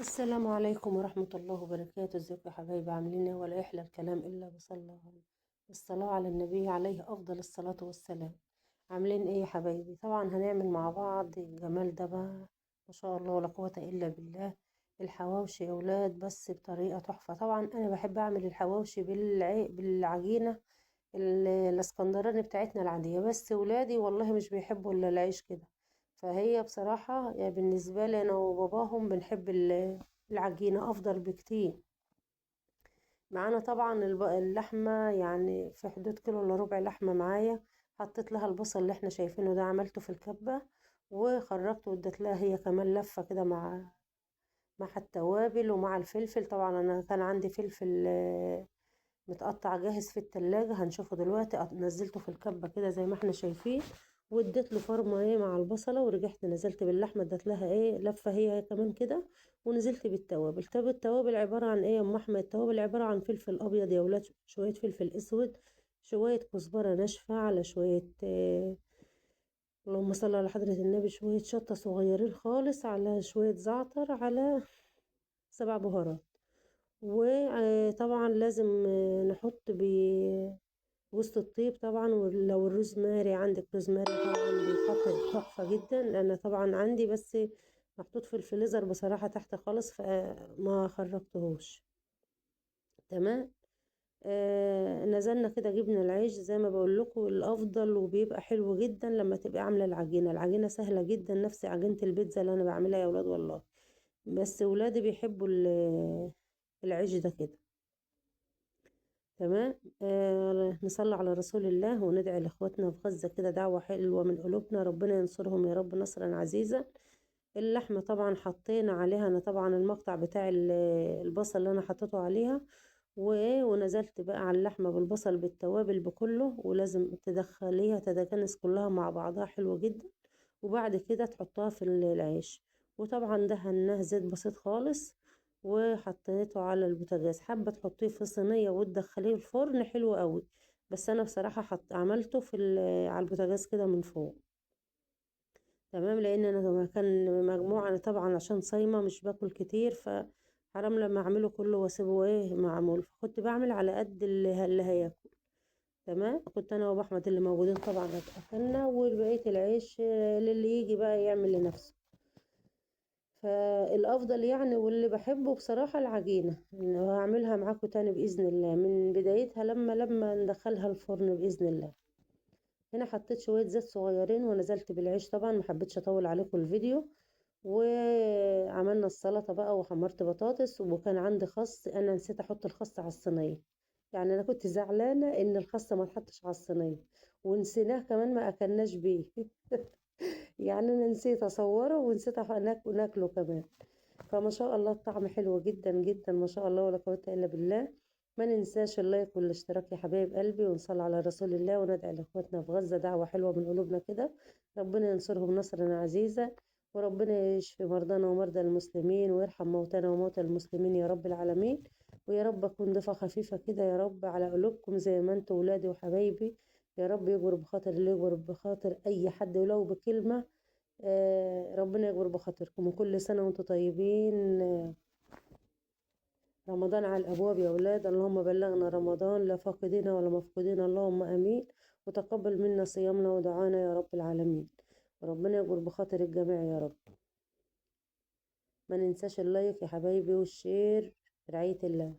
السلام عليكم ورحمة الله وبركاته. ازيكم يا حبايبي؟ عاملين ايه؟ ولا يحلى الكلام إلا بالصلاة على النبي عليه أفضل الصلاة والسلام. عاملين ايه يا حبايبي؟ طبعا هنعمل مع بعض الجمال ده بقى، ما شاء الله ولا قوة إلا بالله. الحواوشي يا ولاد بس بطريقة تحفة. طبعا أنا بحب أعمل الحواوشي بالعجينة الاسكندراني بتاعتنا العادية، بس ولادي والله مش بيحبوا إلا العيش كده. فهي بصراحة يعني بالنسبة لي أنا وباباهم بنحب العجينة أفضل بكتير. معانا طبعا اللحمة يعني في حدود كيلو إلا ربع لحمة معايا. حطيت لها البصل اللي احنا شايفينه ده، عملته في الكبة وخرجته واديت لها هي كمان لفة كده مع التوابل ومع الفلفل. طبعا أنا كان عندي فلفل متقطع جاهز في التلاجة، هنشوفه دلوقتي. نزلته في الكبة كده زي ما احنا شايفين، واديت له فرمة ايه مع البصلة، ورجعت نزلت باللحمة اديت لها ايه لفة هي كمان كده، ونزلت بالتوابل. طب التوابل عبارة عن ايه يا ام احمد؟ التوابل عبارة عن فلفل ابيض يا ولاد، شوية فلفل اسود، شوية كزبرة ناشفة، على شوية اللهم صل على حضرة النبي، شوية شطة صغيرين خالص، على شوية زعتر، على 7 بهارات. وطبعا لازم نحط وسط الطيب طبعا. ولو الروزماري عندك روزماري طبعا بيتحط تحفة جدا، لأن طبعا عندي بس محطوط في الفريزر بصراحة تحت خالص فما خرجتهوش. تمام. نزلنا كده جبنا العيش زي ما بقول لكم. الافضل وبيبقى حلو جدا لما تبقى عامله العجينه سهله جدا، نفس عجينه البيتزا اللي انا بعملها يا ولاد والله. بس ولادي بيحبوا العيش ده كده. تمام. نصلي على رسول الله وندعي لاخواتنا في غزة كده دعوة حلوة من قلوبنا، ربنا ينصرهم يا رب نصرا عزيزا. اللحمة طبعا حطينا عليها، انا طبعا المقطع بتاع البصل اللي انا حطيته عليها، ونزلت بقى على اللحمة بالبصل بالتوابل بكله، ولازم تدخليها تتجانس كلها مع بعضها حلو جدا. وبعد كده تحطها في العيش. وطبعا دهناه زيت بسيط خالص وحطيته على البوتاجاز. حابة تحطيه في صينية وتدخليه الفرن حلو قوي، بس انا بصراحة عملته على البوتاجاز كده من فوق. تمام. لان انا كان مجموعة، انا طبعا عشان صايمة مش باكل كتير، فحرام لما اعمله كله واسيبه ايه معمول، فكنت بعمل على قد اللي هياكل. تمام. كنت انا وابو احمد اللي موجودين طبعا اكلنا، وبقية العيش للي يجي بقى يعمل لنفسه. فالافضل يعني واللي بحبه بصراحة العجينة، هعملها معاكم تاني باذن الله من بدايتها لما ندخلها الفرن باذن الله. هنا حطيت شوية زيت صغيرين ونزلت بالعيش. طبعا ما حبيتش اطول عليكم الفيديو. وعملنا السلطة بقى وحمرت بطاطس، وكان عندي خس، انا نسيت احط الخس على الصينية. يعني انا كنت زعلانة ان الخس ما اتحطش على الصينية، ونسيناه كمان ما اكلناش بيه. يعني انا نسيت اصوره ونسيت ناكله كمان. فما شاء الله الطعم حلو جدا جدا، ما شاء الله ولا قوة الا بالله. ما ننساش اللايك والاشتراك يا حبايب قلبي، ونصلي على رسول الله، وندعي لاخواتنا في غزة دعوة حلوة من قلوبنا كده. ربنا ينصرهم نصرا عزيزا، وربنا يشفي مرضانا ومرضى المسلمين، ويرحم موتانا وموتى المسلمين يا رب العالمين. ويا رب اكون ضيفة خفيفة كده يا رب على قلوبكم زي ما انتوا ولادي وحبايبي. يا رب يجبر بخاطر اللي يجبر بخاطر اي حد ولو بكلمة. ربنا يجبر بخاطركم، وكل سنة وانتم طيبين. رمضان على الأبواب يا أولاد، اللهم بلغنا رمضان لا فاقدين ولا مفقودين، اللهم آمين. وتقبل منا صيامنا ودعانا يا رب العالمين. وربنا يجبر بخاطر الجميع يا رب. ما ننساش اللايك يا حبايبي والشير. رعاية الله.